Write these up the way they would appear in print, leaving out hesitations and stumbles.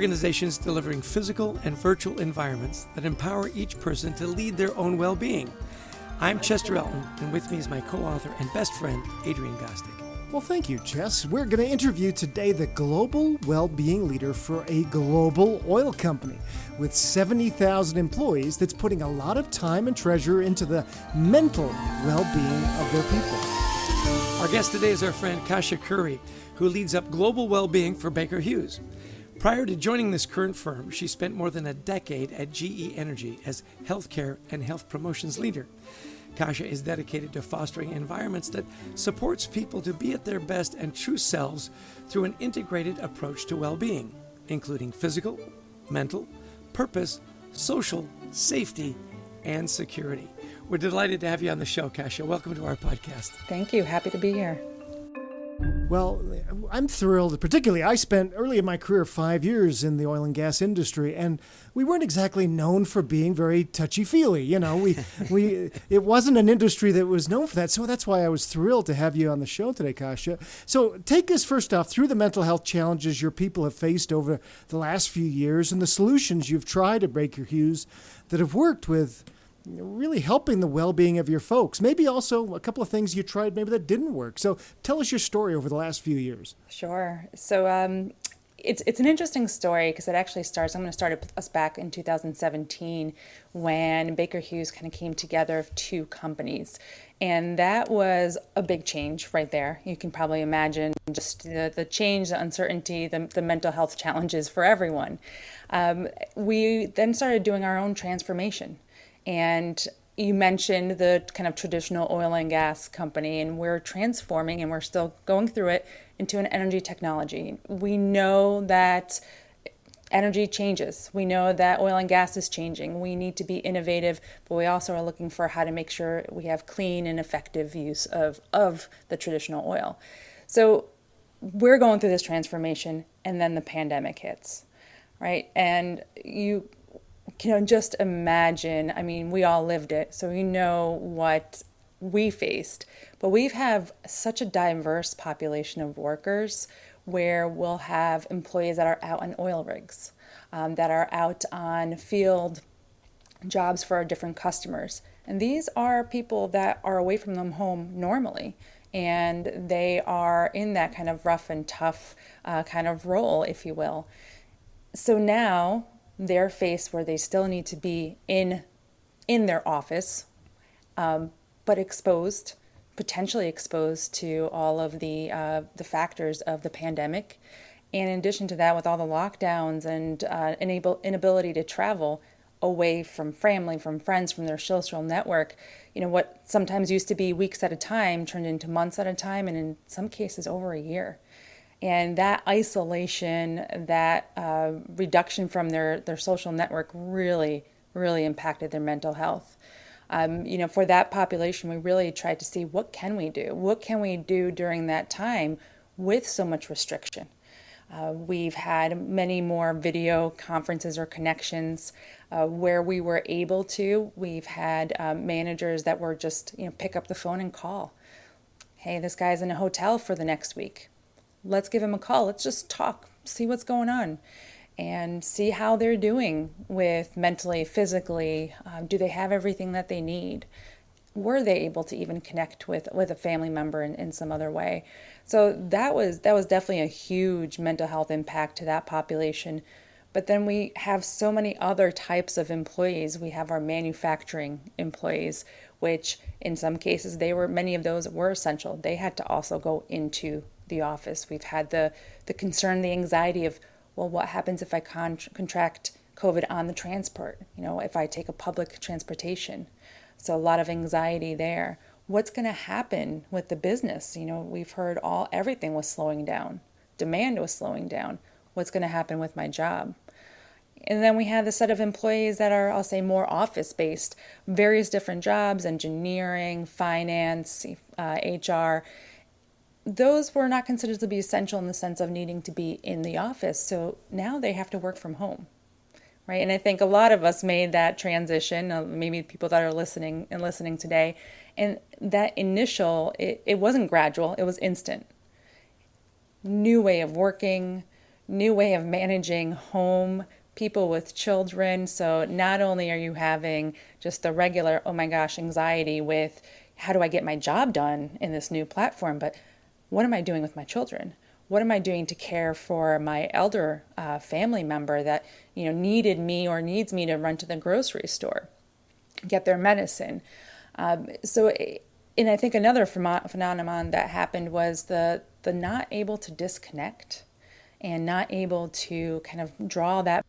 organizations delivering physical and virtual environments that empower each person to lead their own well-being. I'm Chester Elton, and with me is my co-author and best friend, Adrian Gostick. Well, thank you, Chess. We're going to interview today the global well-being leader for a global oil company with 70,000 employees that's putting a lot of time and treasure into the mental well-being of their people. Our guest today is our friend Kasia Curry, who leads up global well-being for Baker Hughes. Prior to joining this current firm, she spent more than a decade at GE Energy as healthcare and health promotions leader. Kasia is dedicated to fostering environments that supports people to be at their best and true selves through an integrated approach to well-being, including physical, mental, purpose, social, safety, and security. We're delighted to have you on the show, Kasia. Welcome to our podcast. Thank you. Happy to be here. Well, I'm thrilled. Particularly, I spent early in my career 5 years in the oil and gas industry, and we weren't exactly known for being very touchy-feely. You know, it wasn't an industry that was known for that. So that's why I was thrilled to have you on the show today, Kasia. So take us first off through the mental health challenges your people have faced over the last few years and the solutions you've tried at Baker Hughes that have worked with really helping the well-being of your folks. Maybe also a couple of things you tried maybe that didn't work. So tell us your story over the last few years. Sure. So it's an interesting story because it actually starts, I'm going to start us back in 2017 when Baker Hughes kind of came together of two companies. And that was a big change right there. You can probably imagine just the change, the uncertainty, the mental health challenges for everyone. We then started doing our own transformation. And you mentioned the kind of traditional oil and gas company, and we're transforming, and we're still going through it, into an energy technology. We know that energy changes. We know that oil and gas is changing. We need to be innovative, but we also are looking for how to make sure we have clean and effective use of the traditional oil. So we're going through this transformation, and then the pandemic hits, right? And you can just imagine, I mean, we all lived it, so we know what we faced. But we have such a diverse population of workers where we'll have employees that are out on oil rigs, that are out on field jobs for our different customers. And these are people that are away from them home normally. And they are in that kind of rough and tough kind of role, if you will. So now they're faced where they still need to be in their office, but potentially exposed to all of the factors of the pandemic. And in addition to that, with all the lockdowns and inability to travel away from family, from friends, from their social network, what sometimes used to be weeks at a time turned into months at a time, and in some cases over a year. And that isolation, that reduction from their social network really, really impacted their mental health. For that population, we really tried to see what can we do? What can we do during that time with so much restriction? We've had many more video conferences or connections where we were able to. We've had managers that were just, pick up the phone and call. Hey, this guy's in a hotel for the next week. Let's give him a call. Let's just talk, see what's going on, and see how they're doing with mentally, physically. Do they have everything that they need? Were they able to even connect with a family member in some other way? So that was definitely a huge mental health impact to that population. But then we have so many other types of employees. We have our manufacturing employees, which in some cases many of those were essential. They had to also go into the office. We've had the concern, the anxiety of, well, what happens if I contract COVID on the transport? If I take a public transportation. So a lot of anxiety there. What's going to happen with the business? We've heard everything was slowing down. Demand was slowing down. What's going to happen with my job? And then we have the set of employees that are, I'll say, more office-based, various different jobs, engineering, finance, HR. Those were not considered to be essential in the sense of needing to be in the office. So now they have to work from home, right? And I think a lot of us made that transition, maybe people that are listening today. And that initial, it wasn't gradual, it was instant. New way of working, new way of managing home, people with children. So not only are you having just the regular, oh my gosh, anxiety with how do I get my job done in this new platform, but what am I doing with my children? What am I doing to care for my elder family member that needed me or needs me to run to the grocery store, get their medicine? And I think another phenomenon that happened was the not able to disconnect and not able to kind of draw that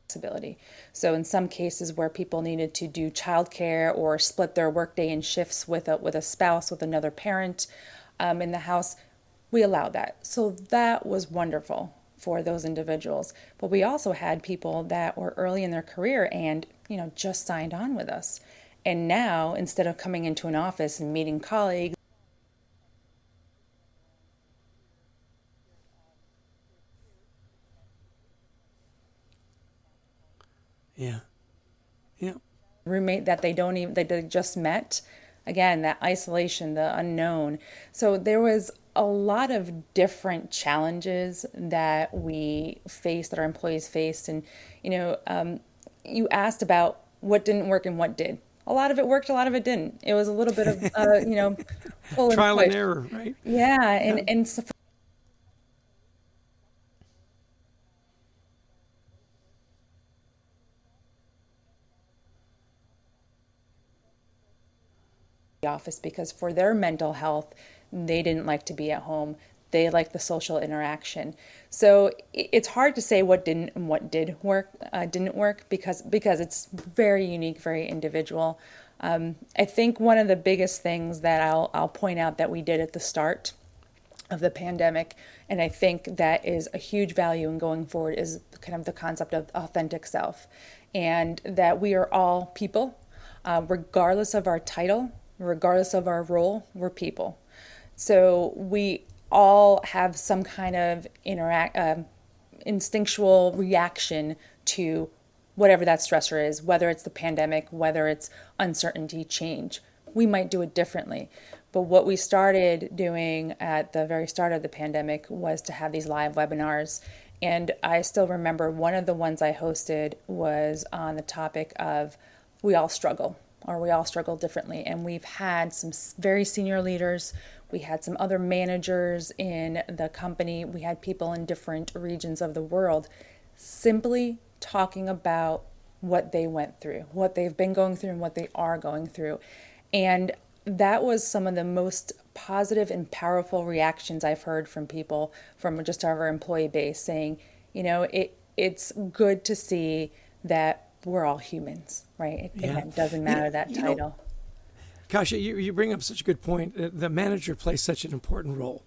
flexibility. So in some cases where people needed to do childcare or split their workday in shifts with a spouse, with another parent in the house, we allowed that. So that was wonderful for those individuals. But we also had people that were early in their career and just signed on with us. And now, instead of coming into an office and meeting colleagues, Yeah. Yeah. roommate that they just met, again, that isolation, the unknown. So there was a lot of different challenges that we faced, that our employees faced. And you asked about what didn't work and what did. A lot of it worked, a lot of it didn't. It was a little bit of pull and Trial and push. error, right? Yeah, Yeah. and so the office, because for their mental health, they didn't like to be at home. They like the social interaction. So it's hard to say what didn't and what didn't work, because it's very unique, very individual. I think one of the biggest things that I'll point out that we did at the start of the pandemic, and I think that is a huge value in going forward, is kind of the concept of authentic self, and that we are all people, regardless of our title, regardless of our role, we're people. So we all have some kind of instinctual reaction to whatever that stressor is, whether it's the pandemic, whether it's uncertainty, change. We might do it differently. But what we started doing at the very start of the pandemic was to have these live webinars. And I still remember one of the ones I hosted was on the topic of we all struggle, or we all struggle differently. And we've had some very senior leaders. We had some other managers in the company. We had people in different regions of the world simply talking about what they went through, what they've been going through, and what they are going through. And that was some of the most positive and powerful reactions I've heard from people, from just our employee base, saying, it's good to see that we're all humans, right? Yeah. It doesn't matter that title. Kasia, you bring up such a good point. The manager plays such an important role.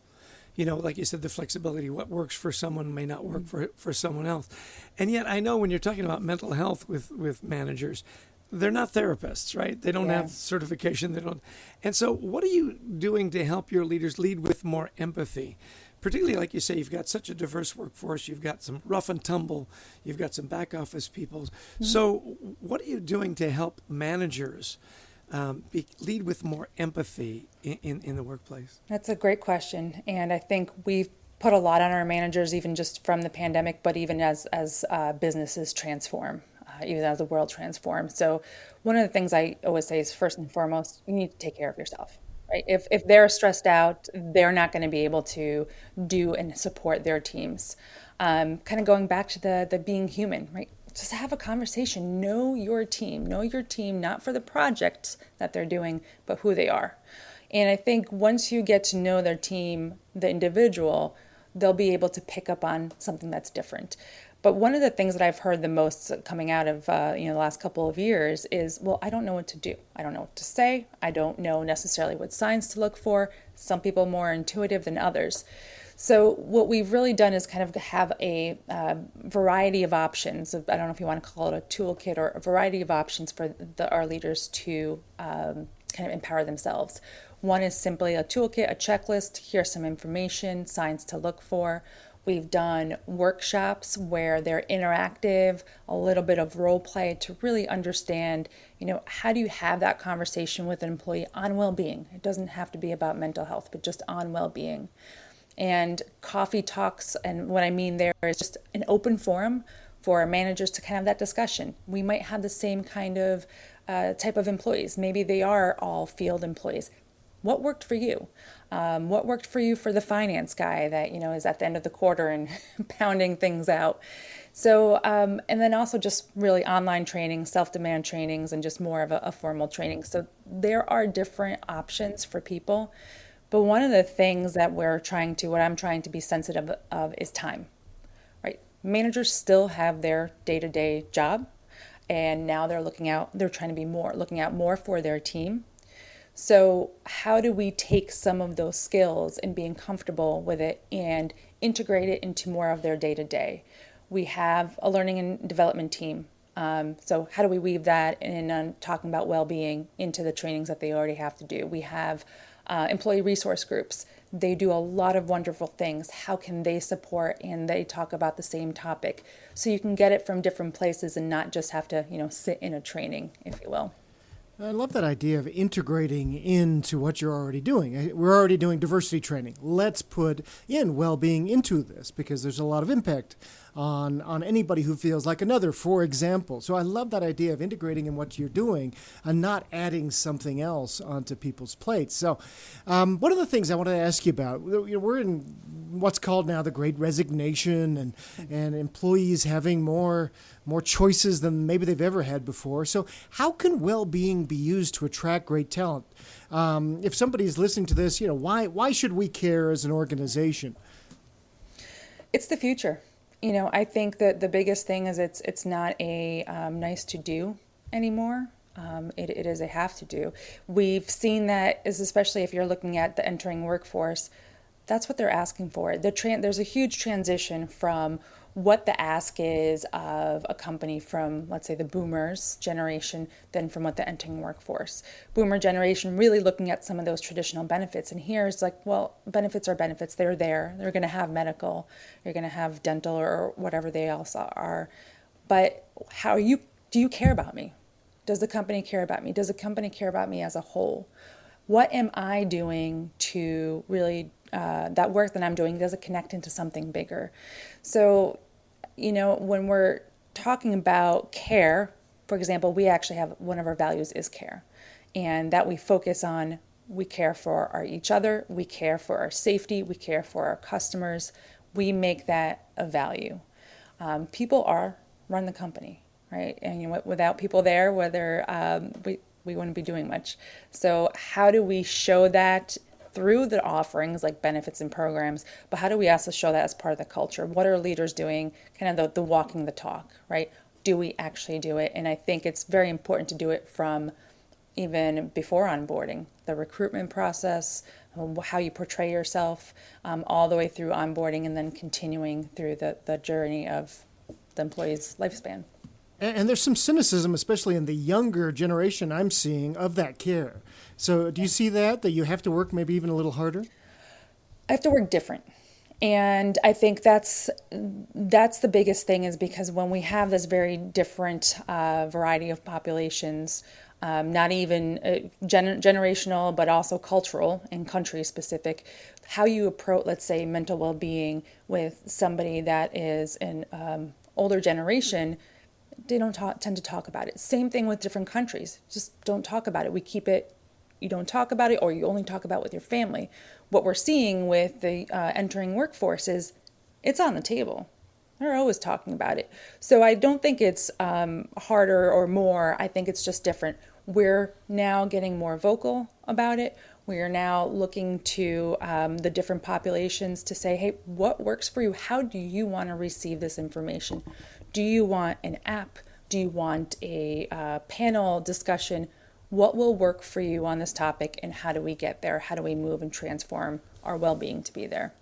Like you said, the flexibility, what works for someone may not work for someone else. And yet I know when you're talking about mental health with managers, they're not therapists, right? They don't have certification. They don't. And so what are you doing to help your leaders lead with more empathy? Particularly, like you say, you've got such a diverse workforce. You've got some rough and tumble. You've got some back office people. Mm-hmm. So what are you doing to help managers lead with more empathy in the workplace? That's a great question. And I think we've put a lot on our managers, even just from the pandemic, but even as businesses transform, even as the world transforms. So one of the things I always say is, first and foremost, you need to take care of yourself. Right? If they're stressed out, they're not going to be able to do and support their teams. Kind of going back to the being human, right? Just have a conversation. Know your team, not for the project that they're doing, but who they are. And I think once you get to know their team, the individual, they'll be able to pick up on something that's different. But one of the things that I've heard the most coming out of the last couple of years is, well, I don't know what to do. I don't know what to say. I don't know necessarily what signs to look for. Some people more intuitive than others. So what we've really done is kind of have a variety of options. I don't know if you want to call it a toolkit, or a variety of options for our leaders to kind of empower themselves. One is simply a toolkit, a checklist. Here's some information, signs to look for. We've done workshops where they're interactive, a little bit of role play to really understand, how do you have that conversation with an employee on well-being? It doesn't have to be about mental health, but just on well-being. And coffee talks, and what I mean there is just an open forum for managers to kind of have that discussion. We might have the same kind of type of employees. Maybe they are all field employees. What worked for you? What worked for you for the finance guy that is at the end of the quarter and pounding things out? So, and then also just really online training, self-demand trainings, and just more of a formal training. So there are different options for people. But one of the things that what I'm trying to be sensitive of is time, right? Managers still have their day-to-day job, and now they're trying to be looking out more for their team. So how do we take some of those skills and being comfortable with it and integrate it into more of their day-to-day? We have a learning and development team. So how do we weave that in talking about well-being into the trainings that they already have to do? We have employee resource groups. They do a lot of wonderful things. How can they support and they talk about the same topic? So you can get it from different places and not just have to, sit in a training, if you will. I love that idea of integrating into what you're already doing. We're already doing diversity training. Let's put in well-being into this because there's a lot of impact on anybody who feels like another, for example. So I love that idea of integrating in what you're doing and not adding something else onto people's plates. So one of the things I wanted to ask you about, we're in what's called now the Great Resignation and employees having more choices than maybe they've ever had before. So how can well-being be used to attract great talent? If somebody's listening to this, why should we care as an organization? It's the future. I think that the biggest thing is it's not a nice to do anymore. It is a have to do. We've seen that, especially if you're looking at the entering workforce, that's what they're asking for. There's a huge transition from what the ask is of a company from, let's say, the boomers generation, than from what the entering workforce. Boomer generation really looking at some of those traditional benefits. And here it's like, well, benefits are benefits. They're there. They're going to have medical. You're going to have dental or whatever they also are. But do you care about me? Does the company care about me? Does the company care about me as a whole? What am I doing to really that work that I'm doing, does it connect into something bigger? So, when we're talking about care, for example, we actually have one of our values is care, and that we focus on. We care for each other, we care for our safety, we care for our customers. We make that a value. People run the company, right? And without people there, we wouldn't be doing much. So how do we show that through the offerings like benefits and programs, but how do we also show that as part of the culture? What are leaders doing? Kind of the walking the talk, right? Do we actually do it? And I think it's very important to do it from even before onboarding, the recruitment process, how you portray yourself, all the way through onboarding and then continuing through the journey of the employee's lifespan. And there's some cynicism, especially in the younger generation I'm seeing, of that care. So do you see that you have to work maybe even a little harder? I have to work different. And I think that's the biggest thing, is because when we have this very different variety of populations, not even generational, but also cultural and country specific, how you approach, let's say, mental well-being with somebody that is an older generation, they don't tend to talk about it. Same thing with different countries. Just don't talk about it. We keep it, you don't talk about it, or you only talk about it with your family. What we're seeing with the entering workforce is it's on the table. They're always talking about it. So I don't think it's harder or more. I think it's just different. We're now getting more vocal about it. We are now looking to the different populations to say, hey, what works for you? How do you want to receive this information? Do you want an app? Do you want a panel discussion? What will work for you on this topic, and how do we get there? How do we move and transform our well-being to be there?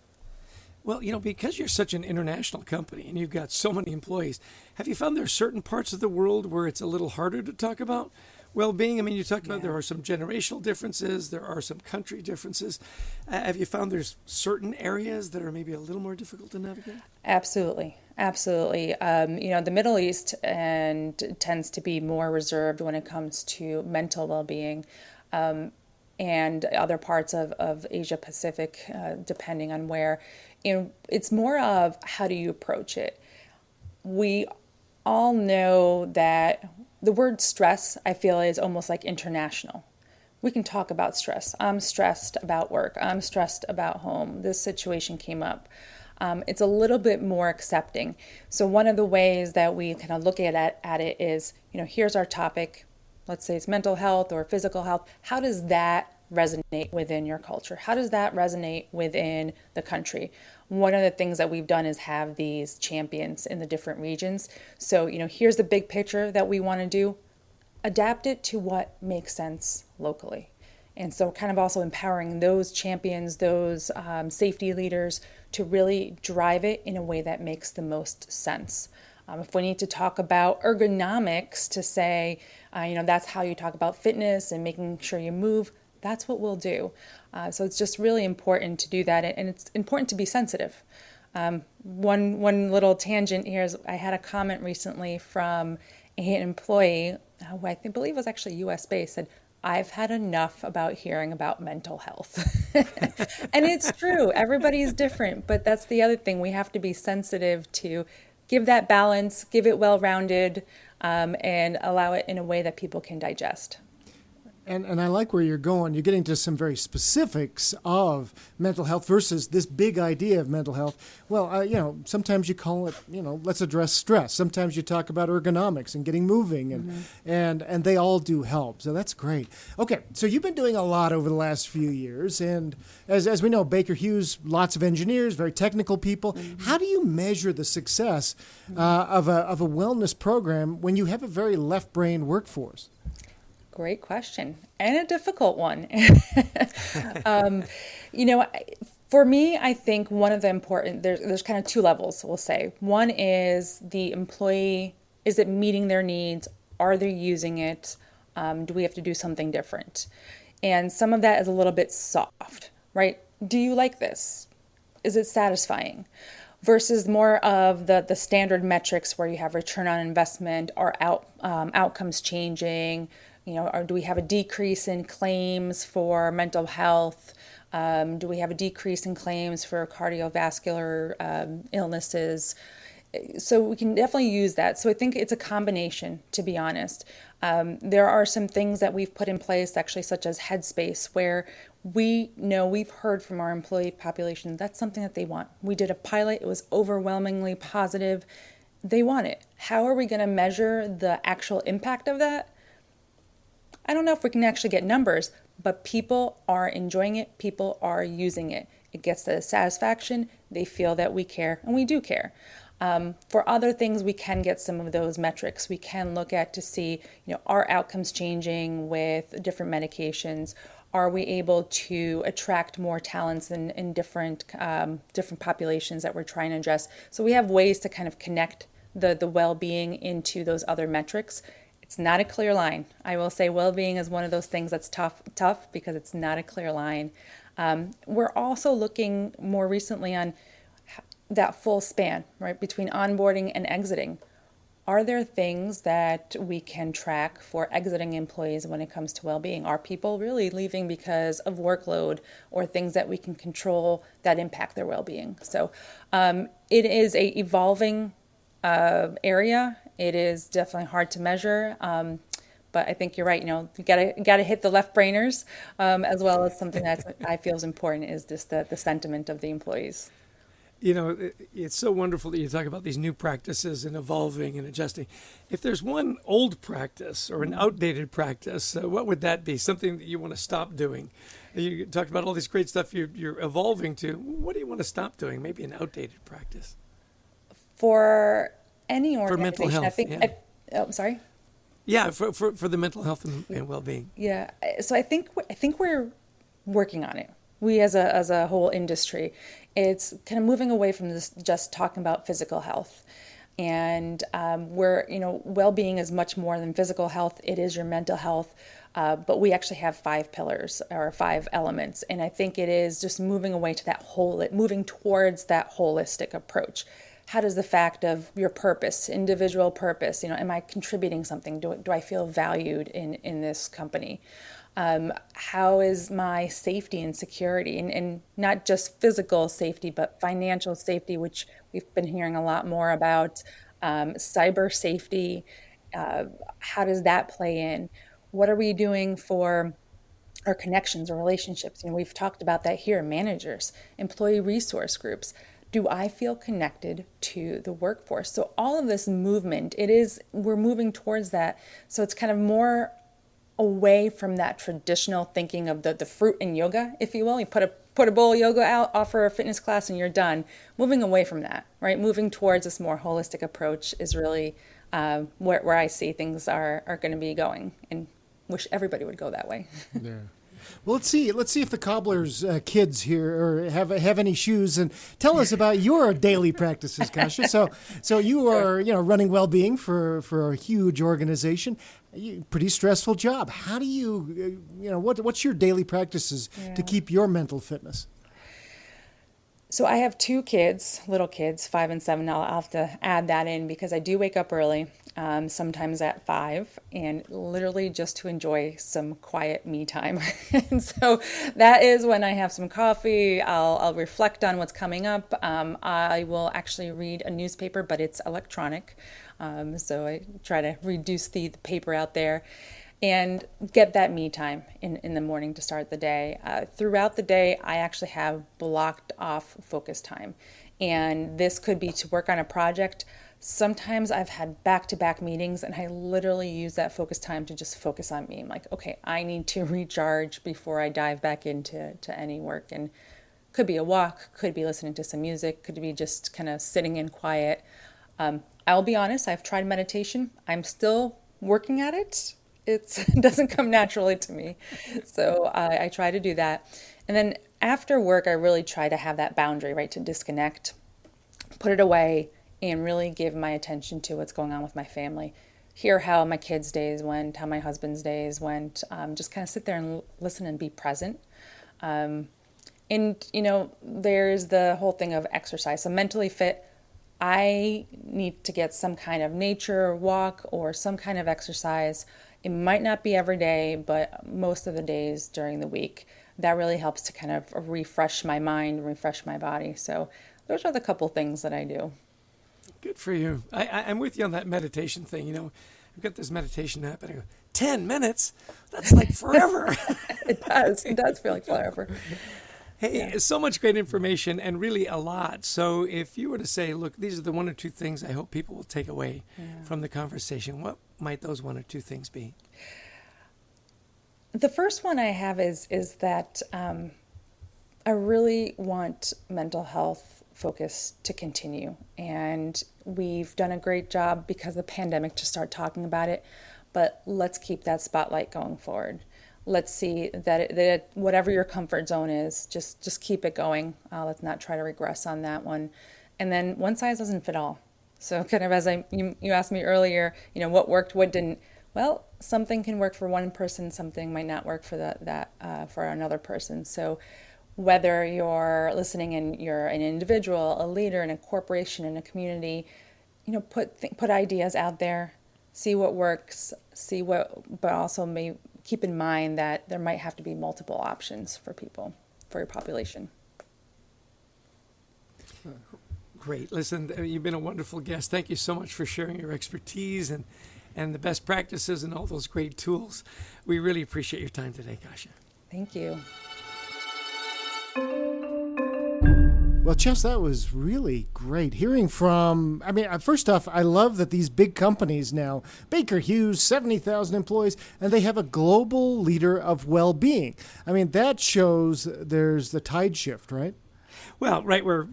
Well, because you're such an international company and you've got so many employees, have you found there are certain parts of the world where it's a little harder to talk about? well-being? I mean, you talked about there are some generational differences, there are some country differences. Have you found there's certain areas that are maybe a little more difficult to navigate? Absolutely, absolutely. The Middle East tends to be more reserved when it comes to mental well-being, and other parts of Asia Pacific, depending on where. It's more of how do you approach it. We all know that the word stress, I feel, is almost like international. We can talk about stress. I'm stressed about work. I'm stressed about home. This situation came up. It's a little bit more accepting. So one of the ways that we kind of look at it is, here's our topic. Let's say it's mental health or physical health. How does that resonate within your culture? How does that resonate within the country? One of the things that we've done is have these champions in the different regions. So, here's the big picture that we want to do. Adapt it to what makes sense locally. And so kind of also empowering those champions, those safety leaders to really drive it in a way that makes the most sense. If we need to talk about ergonomics to say, that's how you talk about fitness and making sure you move, that's what we'll do. So it's just really important to do that. And it's important to be sensitive. One little tangent here is I had a comment recently from an employee who I believe was actually US based, said, I've had enough about hearing about mental health. And it's true. Everybody's different. But that's the other thing. We have to be sensitive to give that balance, give it well-rounded, and allow it in a way that people can digest. And I like where you're going. You're getting to some very specifics of mental health versus this big idea of mental health. Well, sometimes you call it, let's address stress. Sometimes you talk about ergonomics and getting moving, and they all do help. So that's great. Okay, so you've been doing a lot over the last few years, and as we know, Baker Hughes, lots of engineers, very technical people. How do you measure the success of a wellness program when you have a very left-brain workforce? Great question, and a difficult one. For me, I think one of the important, there's kind of two levels, we'll say. One is the employee, is it meeting their needs? Are they using it? Do we have to do something different? And some of that is a little bit soft, right? Do you like this? Is it satisfying? Versus more of the standard metrics where you have return on investment, are outcomes changing? Or do we have a decrease in claims for mental health? Do we have a decrease in claims for cardiovascular illnesses? So we can definitely use that. So I think it's a combination, to be honest. There are some things that we've put in place, actually, such as Headspace, where we've heard from our employee population that's something that they want. We did a pilot. It was overwhelmingly positive. They want it. How are we going to measure the actual impact of that? I don't know if we can actually get numbers, but people are enjoying it. People are using it. It gets the satisfaction. They feel that we care, and we do care. For other things, we can get some of those metrics. We can look at to see, are outcomes changing with different medications? Are we able to attract more talents in different populations that we're trying to address? So we have ways to kind of connect the well-being into those other metrics. It's not a clear line. I will say well-being is one of those things that's tough because it's not a clear line. We're also looking more recently on that full span, right, between onboarding and exiting. Are there things that we can track for exiting employees when it comes to well-being? Are people really leaving because of workload or things that we can control that impact their well-being? So it is a evolving area. It is definitely hard to measure, but I think you're right. You gotta hit the left brainers, as well as something that I feel is important is just the sentiment of the employees. It's so wonderful that you talk about these new practices and evolving and adjusting. If there's one old practice or an outdated practice, what would that be? Something that you want to stop doing? You talked about all this great stuff you're evolving to. What do you want to stop doing? Maybe an outdated practice. For any organization, for mental health, I think. Sorry. Yeah, for the mental health and well-being. Yeah, so I think we're working on it. We as a whole industry, it's kind of moving away from this just talking about physical health. And well-being is much more than physical health. It is your mental health. But we actually have 5 pillars or 5 elements. And I think it is just moving away to moving towards that holistic approach. How does the fact of your purpose, individual purpose, am I contributing something? Do I feel valued in this company? How is my safety and security, and not just physical safety, but financial safety, which we've been hearing a lot more about, cyber safety. How does that play in? What are we doing for our connections or relationships? We've talked about that here, managers, employee resource groups. Do I feel connected to the workforce? So all of this movement, we're moving towards that. So it's kind of more away from that traditional thinking of the fruit in yoga, if you will. You put a bowl of yoga out, offer a fitness class, and you're done. Moving away from that, right? Moving towards this more holistic approach is really where I see things are going to be going, and wish everybody would go that way. Yeah. Well, let's see if the cobbler's kids here or have any shoes, and tell us about your daily practices, Kasia. So you are running Wellbeing for a huge organization. Pretty stressful job. How do you what's your daily practices to keep your mental fitness? So I have 2 kids, little kids, 5 and 7. I'll have to add that in because I do wake up early, sometimes at 5, and literally just to enjoy some quiet me time. And so that is when I have some coffee. I'll reflect on what's coming up. I will actually read a newspaper, but it's electronic. So I try to reduce the paper out there and get that me time in the morning to start the day. Throughout the day, I actually have blocked off focus time. And this could be to work on a project. Sometimes I've had back-to-back meetings, and I literally use that focus time to just focus on me. I'm like, okay, I need to recharge before I dive back into any work. And could be a walk, could be listening to some music, could be just kind of sitting in quiet. I'll be honest, I've tried meditation. I'm still working at it. It doesn't come naturally to me. So I try to do that. And then after work, I really try to have that boundary, right, to disconnect, put it away, and really give my attention to what's going on with my family. Hear how my kids' days went, how my husband's days went, just kind of sit there and listen and be present. And, there's the whole thing of exercise. So mentally fit, I need to get some kind of nature walk or some kind of exercise. It might not be every day, but most of the days during the week. That really helps to kind of refresh my mind, refresh my body. So those are the couple things that I do. Good for you. I'm with you on that meditation thing. I've got this meditation app, and I go, 10 minutes? That's like forever. It does. It does feel like forever. Hey, so much great information and really a lot. So if you were to say, look, these are the 1 or 2 things I hope people will take away from the conversation, what might those 1 or 2 things be? The first one I have is that I really want mental health focus to continue. And we've done a great job because of the pandemic to start talking about it. But let's keep that spotlight going forward. Let's see that whatever your comfort zone is, just keep it going. Let's not try to regress on that one. And then one size doesn't fit all. So kind of as you asked me earlier, what worked, what didn't. Well, something can work for one person, something might not work for for another person. So whether you're listening and you're an individual, a leader in a corporation, in a community, put ideas out there, see what works, but also keep in mind that there might have to be multiple options for people, for your population. Great. Listen, you've been a wonderful guest. Thank you so much for sharing your expertise and the best practices and all those great tools. We really appreciate your time today, Kasia. Thank you. Well, Chess, that was really great. Hearing from, first off, I love that these big companies now, Baker Hughes, 70,000 employees, and they have a global leader of well-being. That shows there's the tide shift, right? Well, right where,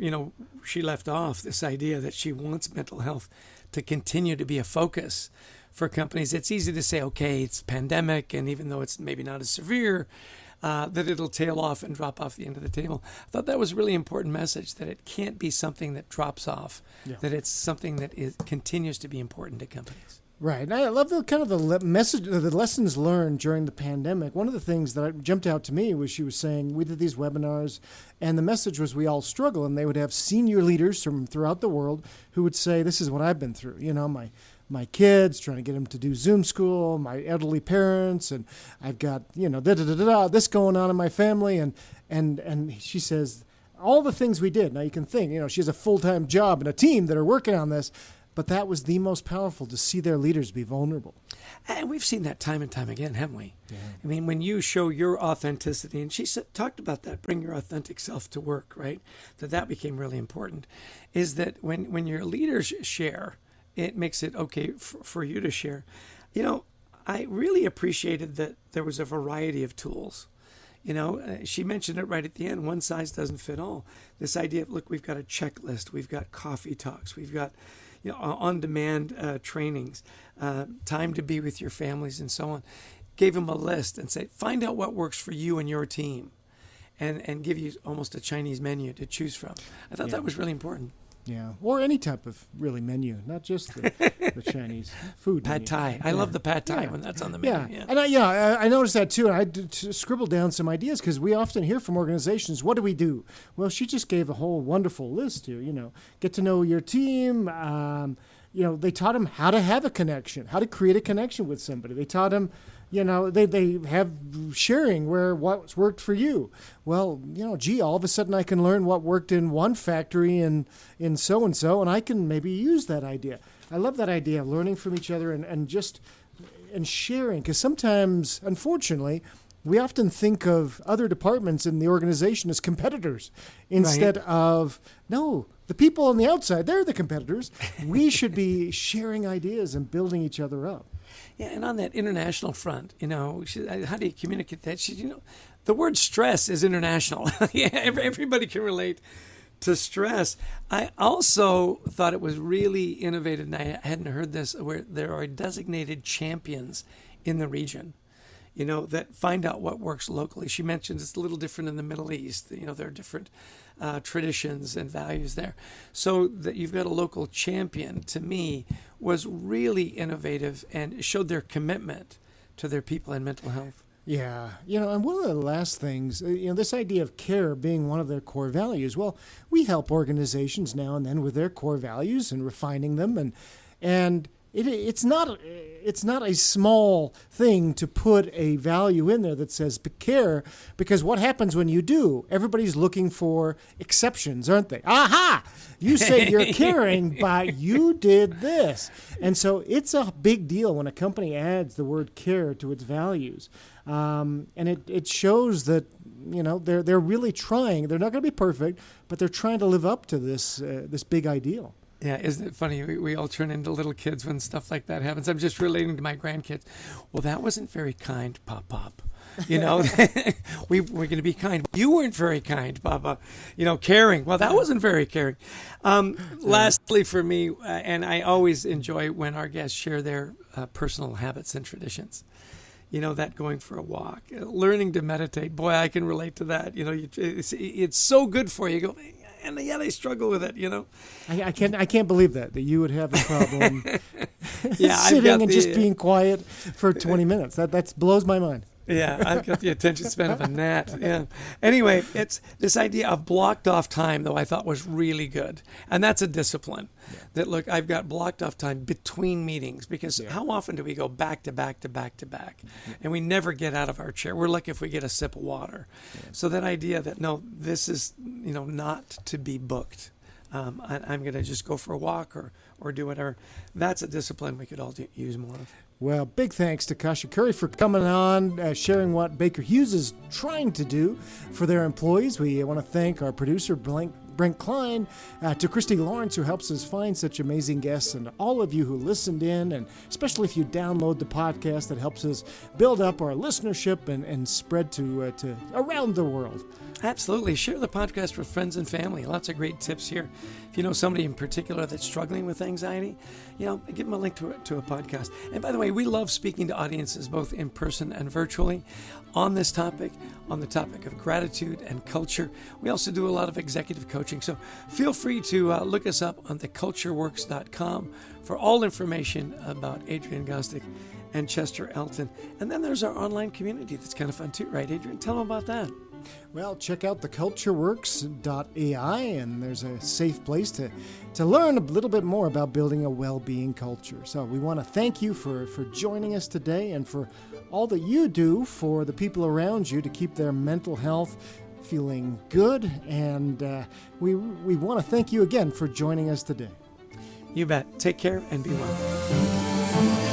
she left off, this idea that she wants mental health to continue to be a focus for companies. It's easy to say, okay, it's pandemic, and even though it's maybe not as severe, that it'll tail off and drop off the end of the table. I thought that was a really important message, that it can't be something that drops off, that it's something that continues to be important to companies. Right. And I love the message, the lessons learned during the pandemic. One of the things that jumped out to me was she was saying, we did these webinars, and the message was we all struggle, and they would have senior leaders from throughout the world who would say, this is what I've been through. My kids, trying to get them to do Zoom school, my elderly parents, and I've got, this going on in my family. And she says, all the things we did. Now you can think, she has a full-time job and a team that are working on this. But that was the most powerful, to see their leaders be vulnerable. And we've seen that time and time again, haven't we? Yeah. I mean, when you show your authenticity, and she talked about that, bring your authentic self to work, right? That became really important, is that when your leaders share, it makes it okay for you to share. I really appreciated that there was a variety of tools. She mentioned it right at the end. One size doesn't fit all. This idea of, look, we've got a checklist. We've got coffee talks. We've got on-demand trainings, time to be with your families, and so on. Gave them a list and say, find out what works for you and your team, and give you almost a Chinese menu to choose from. I thought that was really important. Yeah, or any type of really menu, not just the Chinese food. Pad Thai. I love the Pad Thai when that's on the menu. Yeah. And I noticed that too. And I scribbled down some ideas, because we often hear from organizations, what do we do? Well, she just gave a whole wonderful list to, get to know your team. They taught them how to have a connection, how to create a connection with somebody. They taught them, they have sharing where what's worked for you. Well, all of a sudden I can learn what worked in one factory in so-and-so, and I can maybe use that idea. I love that idea of learning from each other and sharing, because sometimes, unfortunately, we often think of other departments in the organization as competitors instead of, no, the people on the outside, they're the competitors. We should be sharing ideas and building each other up. Yeah, and on that international front, how do you communicate that? The word stress is international. Everybody can relate to stress. I also thought it was really innovative, and I hadn't heard this, where there are designated champions in the region, that find out what works locally. She mentioned it's a little different in the Middle East. There are different traditions and values there. So that you've got a local champion, to me, was really innovative and showed their commitment to their people and mental health. Yeah. And one of the last things, this idea of care being one of their core values. Well, we help organizations now and then with their core values and refining them. And it's not a small thing to put a value in there that says care, because what happens when you do? Everybody's looking for exceptions, aren't they? Aha! You say you're caring, but you did this. And so it's a big deal when a company adds the word care to its values. And it shows that, they're really trying. They're not going to be perfect, but they're trying to live up to this big ideal. Yeah, isn't it funny? We all turn into little kids when stuff like that happens. I'm just relating to my grandkids. Well, that wasn't very kind, Pop. We're going to be kind. You weren't very kind, Papa. Caring. Well, that wasn't very caring. Lastly, for me, and I always enjoy when our guests share their personal habits and traditions. That going for a walk, learning to meditate. Boy, I can relate to that. It's so good for you. You go, and yet I struggle with it, I can't believe that you would have a problem sitting and just being quiet for 20 minutes. That blows my mind. Yeah, I've got the attention span of a gnat. Yeah. Anyway, it's this idea of blocked off time, though, I thought was really good. And that's a discipline. Yeah. That, look, I've got blocked off time between meetings, because how often do we go back to back to back to back? Yeah. And we never get out of our chair. We're lucky if we get a sip of water. Yeah. So that idea that, no, this is, not to be booked. I'm going to just go for a walk or do whatever. That's a discipline we could all use more of. Well, big thanks to Kasia Curry for coming on, sharing what Baker Hughes is trying to do for their employees. We want to thank our producer, Brent Klein, to Christy Lawrence, who helps us find such amazing guests, and all of you who listened in, and especially if you download the podcast, that helps us build up our listenership and spread to around the world. Absolutely. Share the podcast with friends and family. Lots of great tips here. If you know somebody in particular that's struggling with anxiety, give them a link to a podcast. And by the way, we love speaking to audiences both in person and virtually on this topic, on the topic of gratitude and culture. We also do a lot of executive coaching. So feel free to look us up on thecultureworks.com for all information about Adrian Gostick and Chester Elton. And then there's our online community that's kind of fun too, right, Adrian? Tell them about that. Well, check out thecultureworks.ai, and there's a safe place to learn a little bit more about building a well-being culture. So we want to thank you for joining us today, and for all that you do for the people around you to keep their mental health feeling good. And we want to thank you again for joining us today. You bet. Take care and be well.